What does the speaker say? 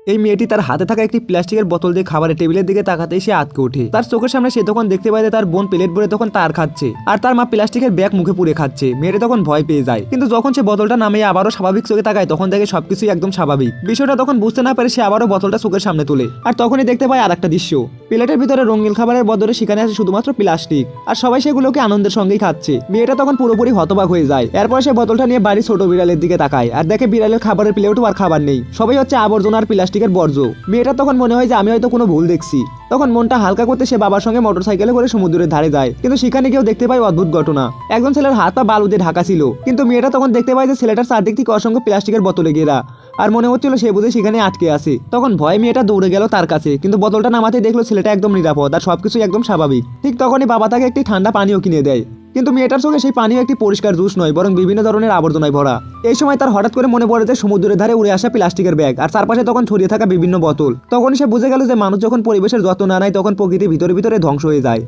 এই মেয়েটি তার হাতে থাকা একটি প্লাস্টিকের বোতল দিয়ে খাবারের টেবিলের দিকে তাকাতেই সে আটকে ওঠে। তার চোখের সামনে সে তখন দেখতে পায় যে তার বোন প্লেট ভরে তখন তার খাচ্ছে আর তার মা প্লাস্টিকের ব্যাগ মুখে পুরে খাচ্ছে। মেয়েটি তখন ভয় পেয়ে যায়, কিন্তু যখন সে বোতলটা নামিয়ে আবারও স্বাভাবিক চোখে তাকায় তখন দেখে সবকিছুই একদম স্বাভাবিক। বিষয়টা তখন বুঝতে না পারে সে আবারও বোতলটা চোখের সামনে তোলে আর তখনই দেখতে পায় আর একটা দৃশ্য। প্লেটের ভিতরে রঙিন খাবারের বদলে সেখানে আছে শুধুমাত্র প্লাস্টিক আর সবাই সেগুলোকে আনন্দের সঙ্গেই খাচ্ছে। মেয়েটা তখন পুরোপুরি হতবাক হয়ে যায়। এরপর সে বোতলটা নিয়ে বাড়ি ছোট বিড়ালের দিকে তাকায় আর দেখে বিড়ালের খাবারের প্লেটও আর খাবার নেই, সবাই হচ্ছে আবর্জনা আর প্লাস্টিকের বর্জ্য। মেয়েটা তখন মনে হয় যে আমি হয়তো কোনো ভুল দেখছি। তখন মনটা হালকা করতে সে বাবার সঙ্গে মোটরসাইকেলে করে সমুদ্রের ধারে যায়, কিন্তু সেখানে গিয়েও দেখতে পায় অদ্ভুত ঘটনা। একজন ছেলের হাত পা বালু দিয়ে ঢাকা ছিল, কিন্তু মেয়েটা তখন দেখতে পায় যে ছেলেটার চারদিক থেকে অসংখ্য প্লাস্টিকের বোতলে ঘেরা আর মনে হচ্ছিল সে বুঝে সেখানে আটকে আছে। তখন ভয়ে মেয়েটা দৌড়ে গেল তার কাছে, কিন্তু বোতলটা নামাতে দেখলো ছেলেটা একদম নিরাপদ আর সবকিছু একদম স্বাভাবিক। ঠিক তখনই বাবা তাকে একটি ঠান্ডা পানীয় কিনে দেয়, কিন্তু মেয়েটার চোখে সেই পানীয় একটি পরিষ্কার জুস নয়, বরং বিভিন্ন ধরনের আবর্জনায় ভরা। এই সময় তার হঠাৎ করে মনে পড়ে যে সমুদ্রের ধারে উড়ে আসা প্লাস্টিকের ব্যাগ আর চারপাশে তখন ছড়িয়ে থাকা বিভিন্ন বোতল। তখন সে বুঝে গেল যে মানুষ যখন পরিবেশের যত্ন না নেয় তখন প্রকৃতি ভিতরে ভিতরে ধ্বংস হয়ে যায়।